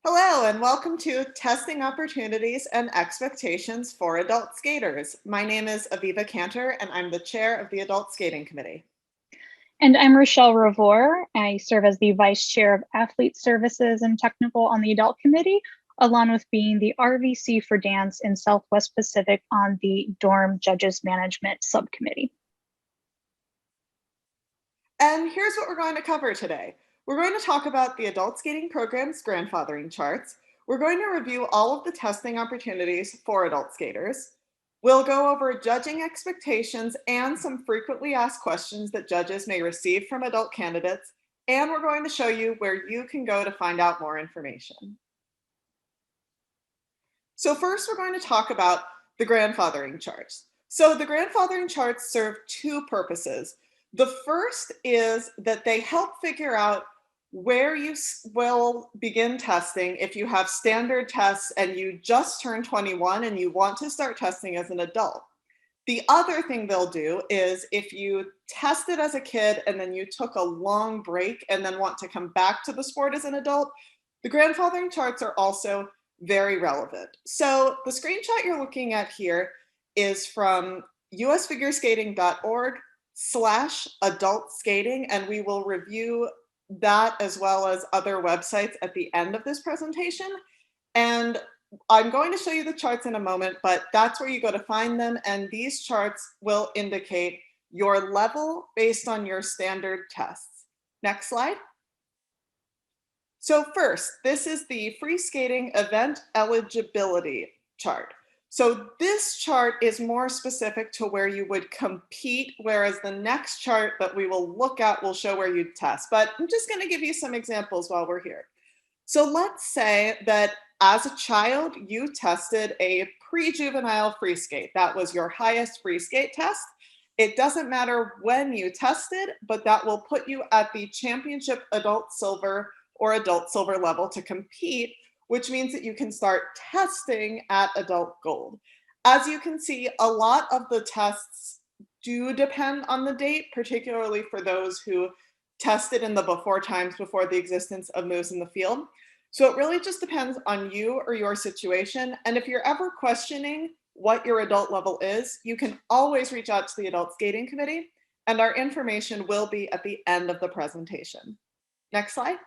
Hello, and welcome to Testing Opportunities and Expectations for Adult Skaters. My name is Aviva Cantor, and I'm the chair of the Adult Skating Committee. And I'm Rochelle Revor. I serve as the Vice Chair of Athlete Services and Technical on the Adult Committee, along with being the RVC for Dance in Southwest Pacific on the Dorm Judges Management Subcommittee. And here's what we're going to cover today. We're going to talk about the adult skating program's grandfathering charts. We're going to review all of the testing opportunities for adult skaters. We'll go over judging expectations and some frequently asked questions that judges may receive from adult candidates. And we're going to show you where you can go to find out more information. So first, we're going to talk about the grandfathering charts. So the grandfathering charts serve two purposes. The first is that they help figure out where you will begin testing if you have standard tests and you just turned 21 and you want to start testing as an adult. The other thing they'll do is if you tested as a kid and then you took a long break and then want to come back to the sport as an adult, the grandfathering charts are also very relevant. So the screenshot you're looking at here is from usfigureskating.org/adult skating, and we will review that as well as other websites at the end of this presentation. And I'm going to show you the charts in a moment, but that's where you go to find them. And these charts will indicate your level based on your standard tests. Next slide. So first, this is the free skating event eligibility chart. So this chart is more specific to where you would compete, whereas the next chart that we will look at will show where you test. But I'm just going to give you some examples while we're here. So let's say that as a child, you tested a pre-juvenile free skate. That was your highest free skate test. It doesn't matter when you tested, but that will put you at the championship adult silver or adult silver level to compete, which means that you can start testing at adult gold. As you can see, a lot of the tests do depend on the date, particularly for those who tested in the before times before the existence of moves in the field. So it really just depends on you or your situation. And if you're ever questioning what your adult level is, you can always reach out to the Adult Skating Committee, and our information will be at the end of the presentation. Next slide.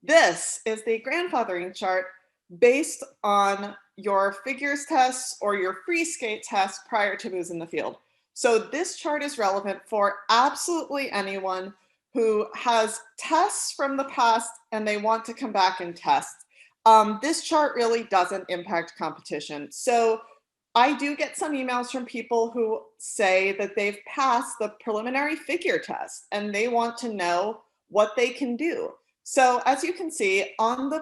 This is the grandfathering chart based on your figures tests or your free skate tests prior to moves in the field. So this chart is relevant for absolutely anyone who has tests from the past and they want to come back and test. This chart really doesn't impact competition. So I do get some emails from people who say that they've passed the preliminary figure test and they want to know what they can do. So as you can see on the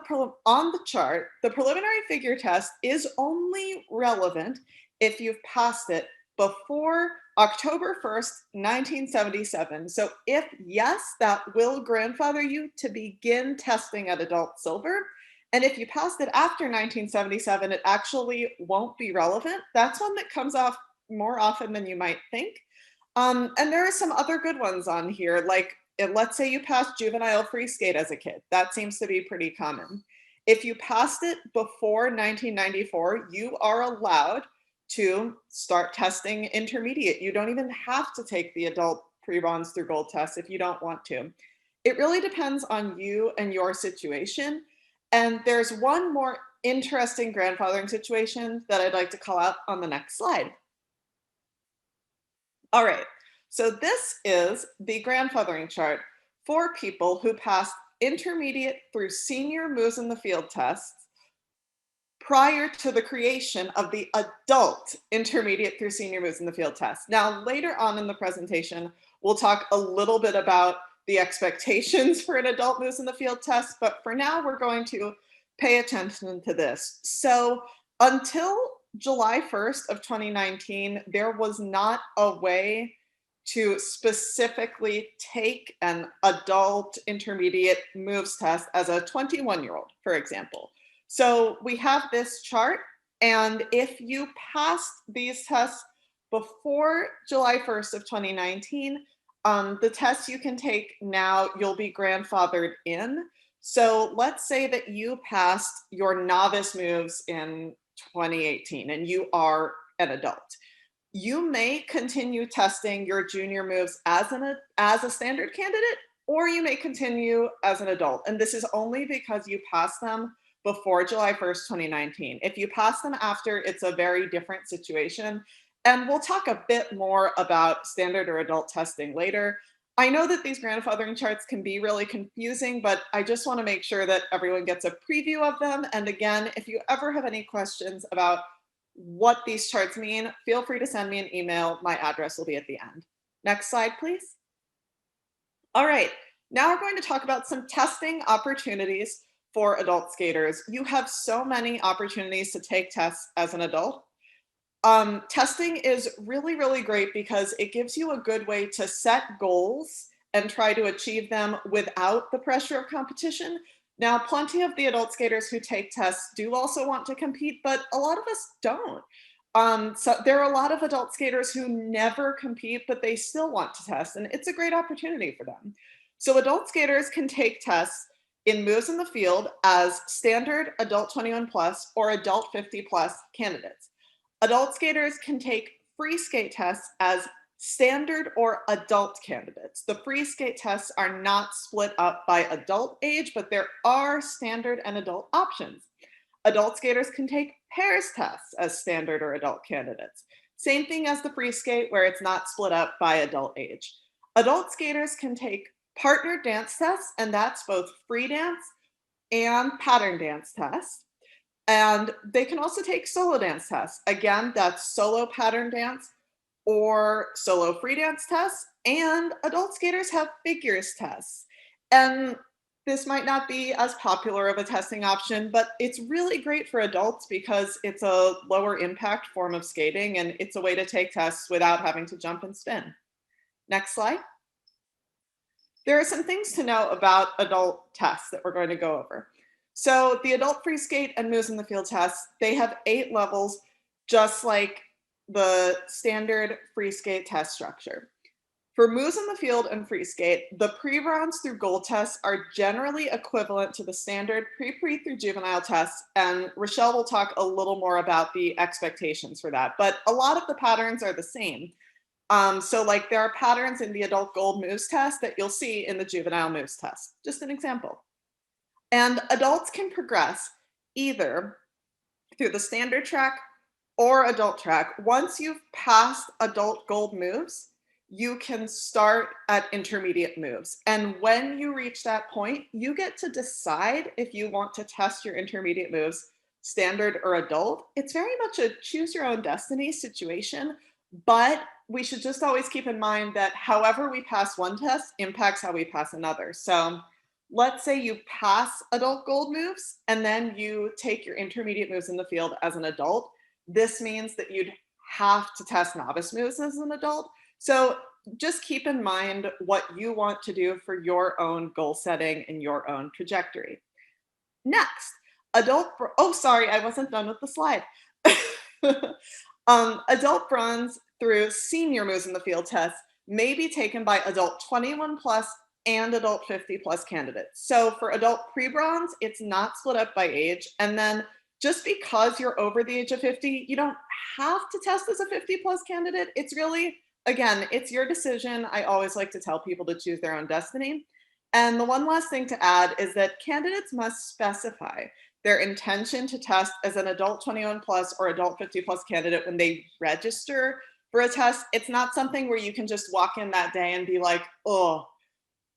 chart, the preliminary figure test is only relevant if you've passed it before October 1st, 1977. So if yes, that will grandfather you to begin testing at adult silver. And if you passed it after 1977, it actually won't be relevant. That's one that comes off more often than you might think. And there are some other good ones on here, like let's say you passed juvenile free skate as a kid. That seems to be pretty common. If you passed it before 1994, you are allowed to start testing intermediate. You don't even have to take the adult pre-bronze through gold test if you don't want to. It really depends on you and your situation. And there's one more interesting grandfathering situation that I'd like to call out on the next slide. All right. So this is the grandfathering chart for people who passed intermediate through senior moves in the field tests prior to the creation of the adult intermediate through senior moves in the field test. Now, later on in the presentation, we'll talk a little bit about the expectations for an adult moves in the field test, but for now, we're going to pay attention to this. So until July 1st of 2019, there was not a way to specifically take an adult intermediate moves test as a 21-year-old, for example. So we have this chart, and if you passed these tests before July 1st of 2019, the tests you can take now, you'll be grandfathered in. So let's say that you passed your novice moves in 2018 and you are an adult. You may continue testing your junior moves as a standard candidate, or you may continue as an adult. And this is only because you passed them before July 1st, 2019. If you pass them after, it's a very different situation. And we'll talk a bit more about standard or adult testing later. I know that these grandfathering charts can be really confusing, but I just want to make sure that everyone gets a preview of them. And again, if you ever have any questions about what these charts mean, feel free to send me an email. My address will be at the end. Next slide, please. All right, now we're going to talk about some testing opportunities for adult skaters. You have so many opportunities to take tests as an adult. Testing is really, really great because it gives you a good way to set goals and try to achieve them without the pressure of competition. Now, plenty of the adult skaters who take tests do also want to compete, but a lot of us don't. So there are a lot of adult skaters who never compete, but they still want to test, and it's a great opportunity for them. So adult skaters can take tests in moves in the field as standard adult 21 plus or adult 50 plus candidates. Adult skaters can take free skate tests as standard or adult candidates. The free skate tests are not split up by adult age, but there are standard and adult options. Adult skaters can take pairs tests as standard or adult candidates. Same thing as the free skate where it's not split up by adult age. Adult skaters can take partner dance tests, and that's both free dance and pattern dance tests. And they can also take solo dance tests. Again, that's solo pattern dance or solo free dance tests. And adult skaters have figures tests. And this might not be as popular of a testing option, but it's really great for adults because it's a lower impact form of skating and it's a way to take tests without having to jump and spin. Next slide. There are some things to know about adult tests that we're going to go over. So the adult free skate and moves in the field tests, they have 8 levels, just like the standard free skate test structure. For moves in the field and free skate, the pre-bronze through gold tests are generally equivalent to the standard pre through juvenile tests, and Rochelle will talk a little more about the expectations for that, but a lot of the patterns are the same. So like there are patterns in the adult gold moves test that you'll see in the juvenile moves test, just an example. And adults can progress either through the standard track or adult track. Once you've passed adult gold moves, you can start at intermediate moves. And when you reach that point, you get to decide if you want to test your intermediate moves, standard or adult. It's very much a choose your own destiny situation, but we should just always keep in mind that however we pass one test impacts how we pass another. So let's say you pass adult gold moves and then you take your intermediate moves in the field as an adult. This means that you'd have to test novice moves as an adult. So just keep in mind what you want to do for your own goal setting and your own trajectory. Next, oh, sorry, I wasn't done with the slide. Adult bronze through senior moves in the field test may be taken by adult 21 plus and adult 50 plus candidates. So for adult pre-bronze, it's not split up by age. And then just because you're over the age of 50, you don't have to test as a 50 plus candidate. It's really, again, it's your decision. I always like to tell people to choose their own destiny. And the one last thing to add is that candidates must specify their intention to test as an adult 21 plus or adult 50 plus candidate when they register for a test. It's not something where you can just walk in that day and be like, oh,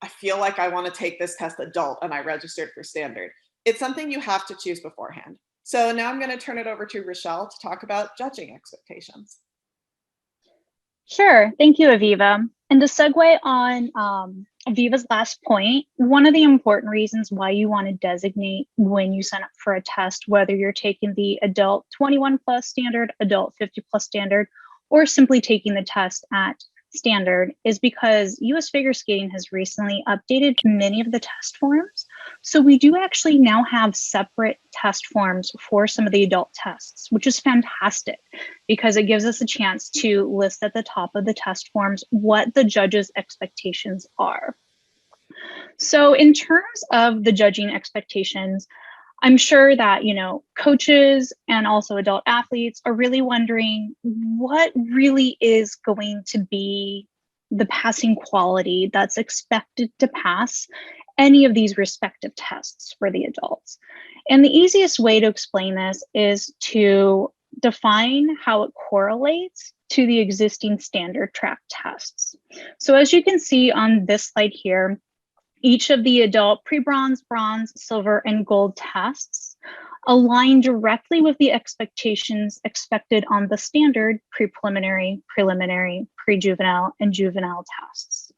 I feel like I want to take this test adult and I registered for standard. It's something you have to choose beforehand. So now I'm going to turn it over to Rochelle to talk about judging expectations. Sure. Thank you, Aviva. And to segue on Aviva's last point, one of the important reasons why you want to designate when you sign up for a test, whether you're taking the adult 21 plus standard, adult 50 plus standard, or simply taking the test at standard, is because US Figure Skating has recently updated many of the test forms. So we do actually now have separate test forms for some of the adult tests, which is fantastic because it gives us a chance to list at the top of the test forms what the judges' expectations are. So in terms of the judging expectations, I'm sure that, coaches and also adult athletes are really wondering what really is going to be the passing quality that's expected to pass any of these respective tests for the adults. And the easiest way to explain this is to define how it correlates to the existing standard track tests. So as you can see on this slide here, each of the adult pre-bronze, bronze, silver, and gold tests align directly with the expectations expected on the standard pre-preliminary, preliminary, pre-juvenile, and juvenile tests.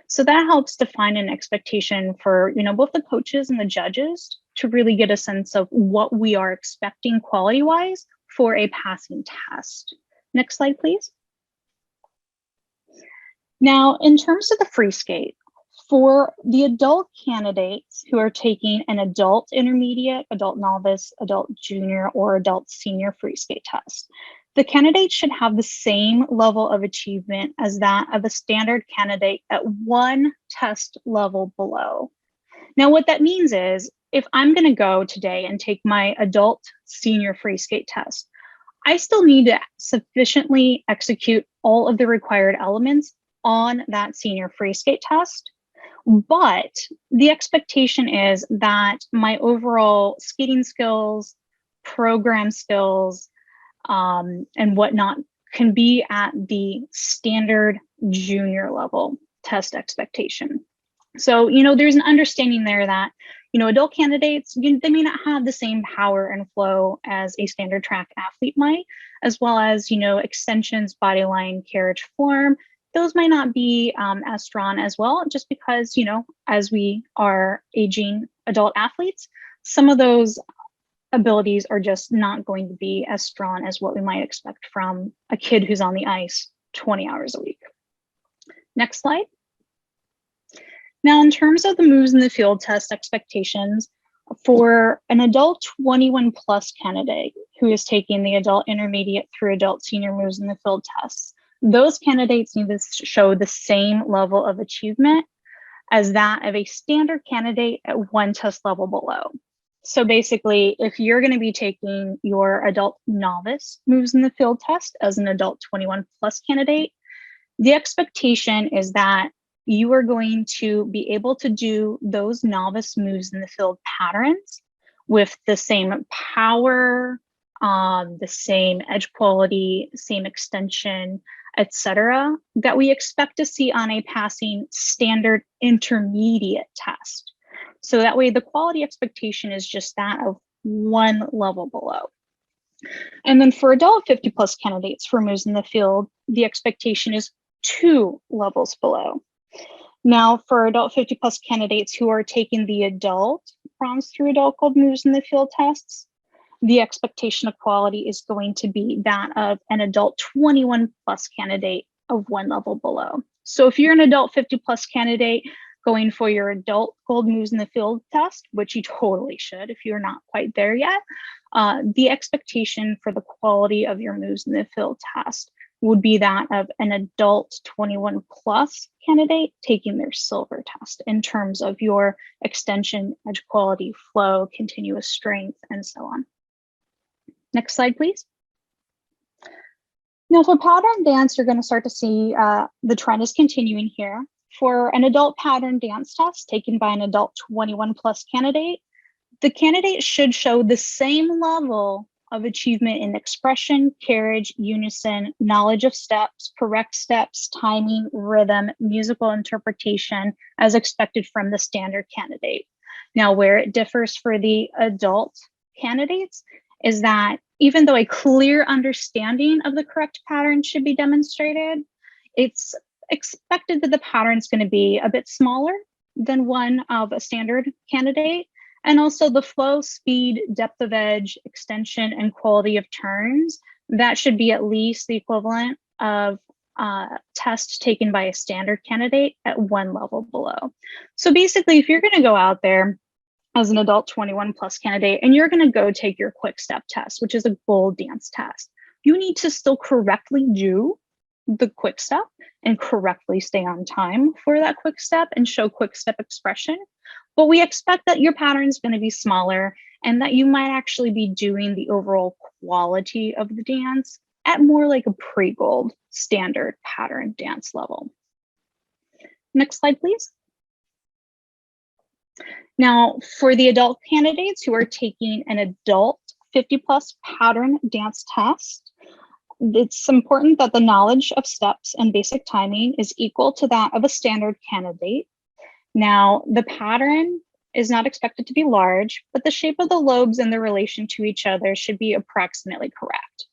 So that helps define an expectation for, both the coaches and the judges to really get a sense of what we are expecting quality-wise for a passing test. Next slide, please. Now, in terms of the free skate, for the adult candidates who are taking an adult intermediate, adult novice, adult junior, or adult senior free skate test, the candidate should have the same level of achievement as that of a standard candidate at one test level below. Now, what that means is if I'm going to go today and take my adult senior free skate test, I still need to sufficiently execute all of the required elements on that senior free skate test. But the expectation is that my overall skating skills, program skills, and whatnot can be at the standard junior level test expectation. So, there's an understanding there that, adult candidates, they may not have the same power and flow as a standard track athlete might, as well as, extensions, body line, carriage form. Those might not be as strong as well, just because, as we are aging adult athletes, some of those abilities are just not going to be as strong as what we might expect from a kid who's on the ice 20 hours a week. Next slide. Now, in terms of the moves in the field test expectations, for an adult 21 plus candidate who is taking the adult intermediate through adult senior moves in the field tests, those candidates need to show the same level of achievement as that of a standard candidate at one test level below. So basically, if you're going to be taking your adult novice moves in the field test as an adult 21 plus candidate, the expectation is that you are going to be able to do those novice moves in the field patterns with the same power, the same edge quality, same extension, etc., that we expect to see on a passing standard intermediate test. So that way the quality expectation is just that of one level below. And then for adult 50 plus candidates for moves in the field, the expectation is 2 levels below. Now for adult 50 plus candidates who are taking the adult bronze through adult gold moves in the field tests, the expectation of quality is going to be that of an adult 21 plus candidate of 1 level below. So if you're an adult 50 plus candidate going for your adult gold moves in the field test, which you totally should if you're not quite there yet, the expectation for the quality of your moves in the field test would be that of an adult 21 plus candidate taking their silver test in terms of your extension, edge quality, flow, continuous strength, and so on. Next slide, please. Now for pattern dance, you're going to start to see the trend is continuing here. For an adult pattern dance test taken by an adult 21 plus candidate, the candidate should show the same level of achievement in expression, carriage, unison, knowledge of steps, correct steps, timing, rhythm, musical interpretation as expected from the standard candidate. Now, where it differs for the adult candidates is that even though a clear understanding of the correct pattern should be demonstrated, it's expected that the pattern is going to be a bit smaller than one of a standard candidate. And also the flow, speed, depth of edge, extension, and quality of turns, that should be at least the equivalent of tests taken by a standard candidate at 1 level below. So basically, if you're going to go out there as an adult 21 plus candidate and you're going to go take your quick step test, which is a gold dance test, you need to still correctly do the quick step and correctly stay on time for that quick step and show quick step expression. But we expect that your pattern is going to be smaller and that you might actually be doing the overall quality of the dance at more like a pre-gold standard pattern dance level. Next slide, please. Now, for the adult candidates who are taking an adult 50+ pattern dance test, it's important that the knowledge of steps and basic timing is equal to that of a standard candidate. Now, the pattern is not expected to be large, but the shape of the lobes and their relation to each other should be approximately correct.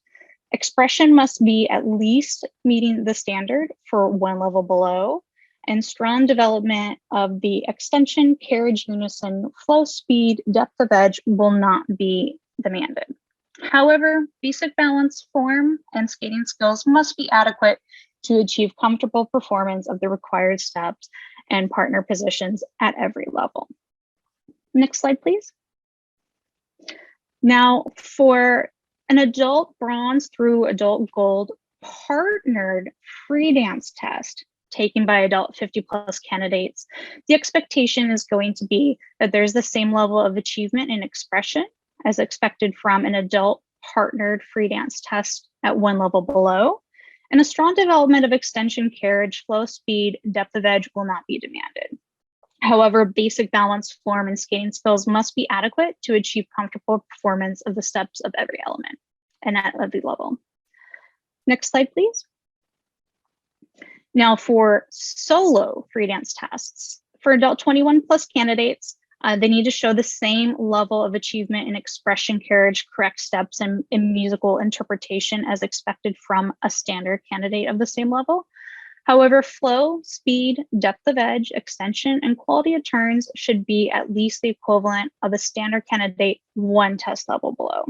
Expression must be at least meeting the standard for one level below, and strong development of the extension, carriage, unison, flow, speed, depth of edge will not be demanded. However, basic balance, form, and skating skills must be adequate to achieve comfortable performance of the required steps and partner positions at every level. Next slide, please. Now, for an adult bronze through adult gold partnered free dance test taken by adult 50+ candidates, the expectation is going to be that there's the same level of achievement and expression as expected from an adult partnered free dance test at one level below, and a strong development of extension, carriage, flow, speed, depth of edge will not be demanded. However, basic balance, form, and skating skills must be adequate to achieve comfortable performance of the steps of every element and at every level. Next slide, please. Now for solo free dance tests, for adult 21+ candidates, they need to show the same level of achievement in expression, carriage, correct steps, and in musical interpretation as expected from a standard candidate of the same level. However, flow, speed, depth of edge, extension, and quality of turns should be at least the equivalent of a standard candidate one test level below.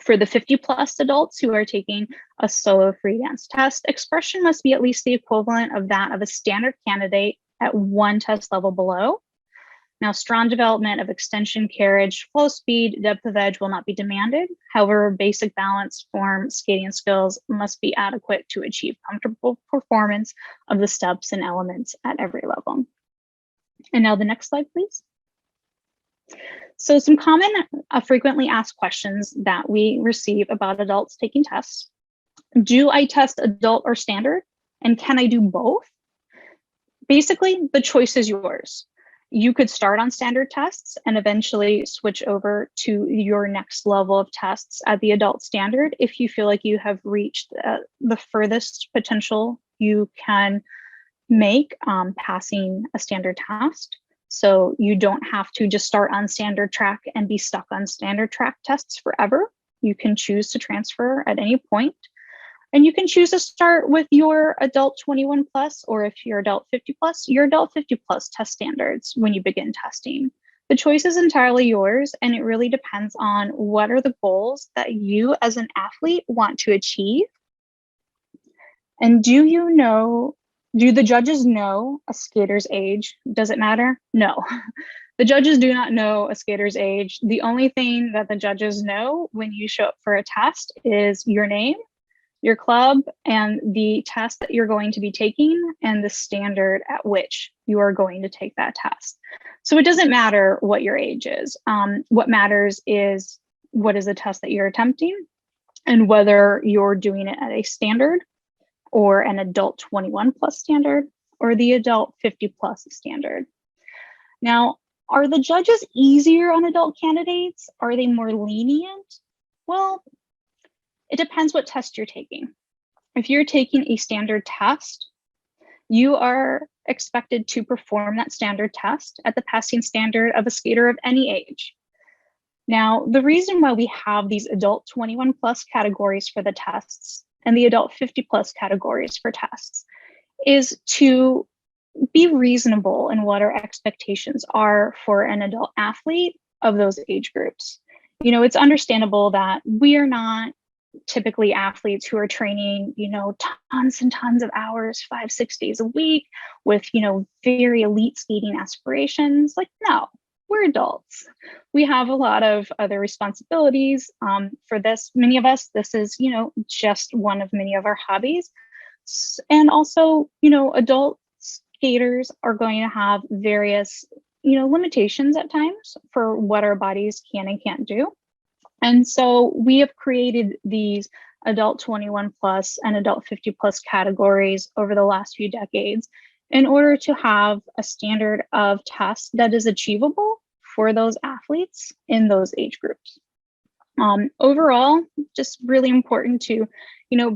For the 50+ adults who are taking a solo free dance test, expression must be at least the equivalent of that of a standard candidate at one test level below. Now, strong development of extension, carriage, flow, speed, depth of edge will not be demanded. However, basic balance, form, skating skills must be adequate to achieve comfortable performance of the steps and elements at every level. And now the next slide, please. So some common frequently asked questions that we receive about adults taking tests. Do I test adult or standard? And can I do both? Basically, the choice is yours. You could start on standard tests and eventually switch over to your next level of tests at the adult standard if you feel like you have reached the furthest potential you can make passing a standard test. So you don't have to just start on standard track and be stuck on standard track tests forever. You can choose to transfer at any point. And you can choose to start with your adult 21+, or if you're adult 50+, your adult 50+ test standards when you begin testing. The choice is entirely yours, and it really depends on what are the goals that you as an athlete want to achieve. And do the judges know a skater's age? Does it matter? No. The judges do not know a skater's age. The only thing that the judges know when you show up for a test is your name, your club, and the test that you're going to be taking, and the standard at which you are going to take that test. So it doesn't matter what your age is. What matters is what is the test that you're attempting and whether you're doing it at a standard or an adult 21+ standard or the adult 50+ standard. Now, are the judges easier on adult candidates? Are they more lenient? Well, it depends what test you're taking. If you're taking a standard test, you are expected to perform that standard test at the passing standard of a skater of any age. Now, the reason why we have these adult 21+ categories for the tests and the adult 50+ categories for tests is to be reasonable in what our expectations are for an adult athlete of those age groups. You know, it's understandable that we are not typically athletes who are training, tons and tons of hours, 5-6 days a week with, very elite skating aspirations. Like, no, we're adults. We have a lot of other responsibilities for this. Many of us, this is, just one of many of our hobbies. And also, adult skaters are going to have various, limitations at times for what our bodies can and can't do. And so we have created these adult 21 plus and adult 50 plus categories over the last few decades in order to have a standard of test that is achievable for those athletes in those age groups. Overall, just really important to,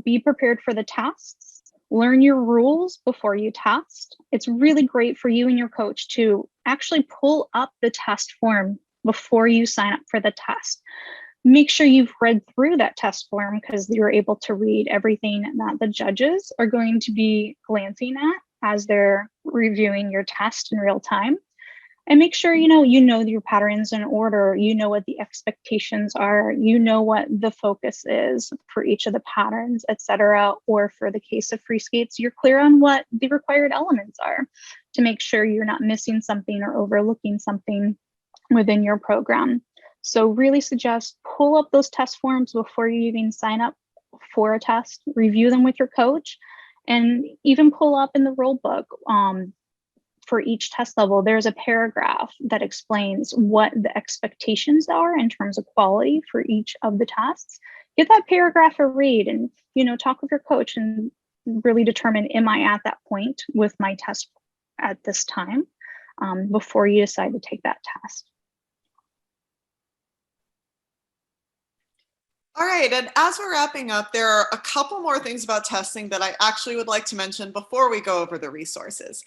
be prepared for the tests, learn your rules before you test. It's really great for you and your coach to actually pull up the test form before you sign up for the test. Make sure you've read through that test form because you're able to read everything that the judges are going to be glancing at as they're reviewing your test in real time. And make sure you know your patterns in order, what the expectations are, what the focus is for each of the patterns, etc. Or for the case of free skates, you're clear on what the required elements are to make sure you're not missing something or overlooking something within your program. So really suggest pull up those test forms before you even sign up for a test, review them with your coach, and even pull up in the rule book. For each test level, there's a paragraph that explains what the expectations are in terms of quality for each of the tests. Give that paragraph a read and, talk with your coach and really determine, am I at that point with my test at this time before you decide to take that test. All right, and as we're wrapping up, there are a couple more things about testing that I actually would like to mention before we go over the resources.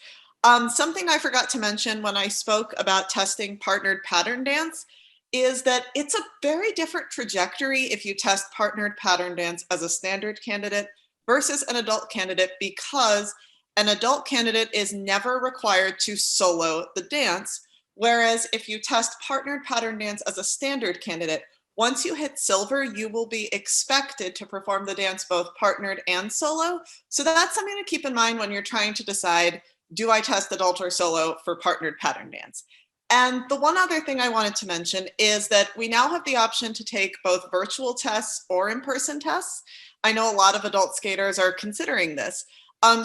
Something I forgot to mention when I spoke about testing partnered pattern dance is that it's a very different trajectory if you test partnered pattern dance as a standard candidate versus an adult candidate, because an adult candidate is never required to solo the dance. Whereas if you test partnered pattern dance as a standard candidate, once you hit silver, you will be expected to perform the dance both partnered and solo. So that's something to keep in mind when you're trying to decide, do I test adult or solo for partnered pattern dance? And the one other thing I wanted to mention is that we now have the option to take both virtual tests or in-person tests. I know a lot of adult skaters are considering this.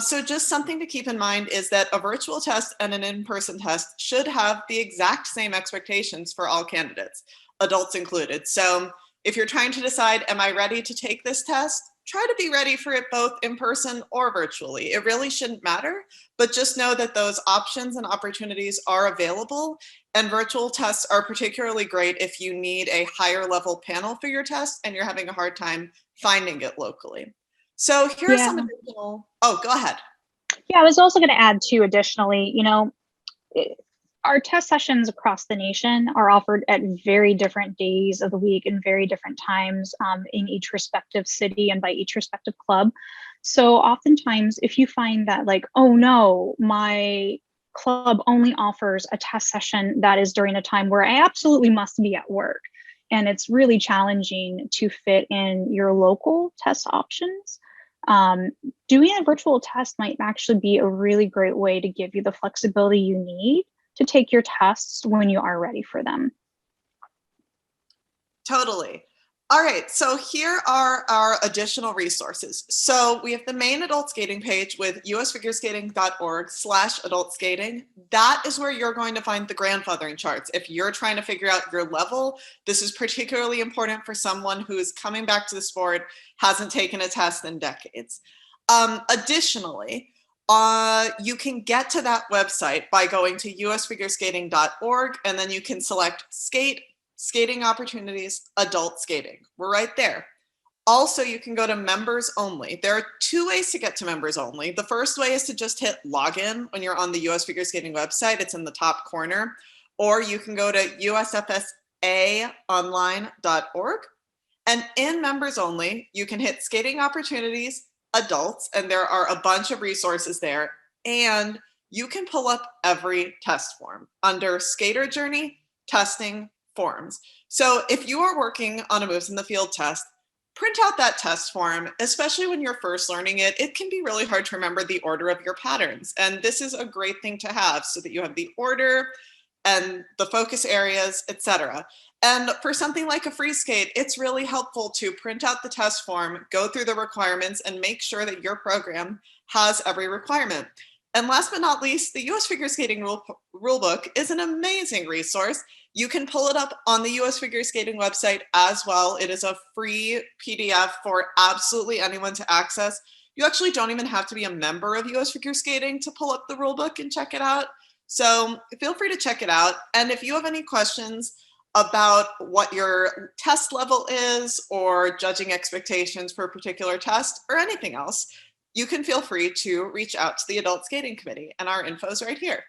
So just something to keep in mind is that a virtual test and an in-person test should have the exact same expectations for all candidates, adults included. So if you're trying to decide, am I ready to take this test? Try to be ready for it both in person or virtually. It really shouldn't matter, but just know that those options and opportunities are available. And virtual tests are particularly great if you need a higher level panel for your test and you're having a hard time finding it locally. So here are some additional, oh, go ahead. Yeah, I was also going to add too, additionally, our test sessions across the nation are offered at very different days of the week and very different times in each respective city and by each respective club. So oftentimes, if you find that like, oh no, my club only offers a test session that is during a time where I absolutely must be at work, and it's really challenging to fit in your local test options, doing a virtual test might actually be a really great way to give you the flexibility you need to take your tests when you are ready for them. Totally. All right, so here are our additional resources. So we have the main adult skating page with usfigureskating.org/adult skating. That is where you're going to find the grandfathering charts. If you're trying to figure out your level, this is particularly important for someone who is coming back to the sport, hasn't taken a test in decades. Additionally, you can get to that website by going to usfigureskating.org, and then you can select skate, skating opportunities, adult skating. We're right there. Also, you can go to members only. There are two ways to get to members only. The first way is to just hit login when you're on the US Figure Skating website. It's in the top corner. Or you can go to usfsaonline.org. And in members only, you can hit skating opportunities, adults, and there are a bunch of resources there. And you can pull up every test form under skater journey, testing, forms. So if you are working on a moves in the field test, print out that test form, especially when you're first learning it. It can be really hard to remember the order of your patterns. And this is a great thing to have so that you have the order and the focus areas, etc. And for something like a free skate, it's really helpful to print out the test form, go through the requirements, and make sure that your program has every requirement. And last but not least, the US Figure Skating Rulebook is an amazing resource. You can pull it up on the US Figure Skating website as well. It is a free PDF for absolutely anyone to access. You actually don't even have to be a member of US Figure Skating to pull up the rulebook and check it out. So feel free to check it out. And if you have any questions about what your test level is or judging expectations for a particular test or anything else, you can feel free to reach out to the Adult Skating Committee, and our info is right here.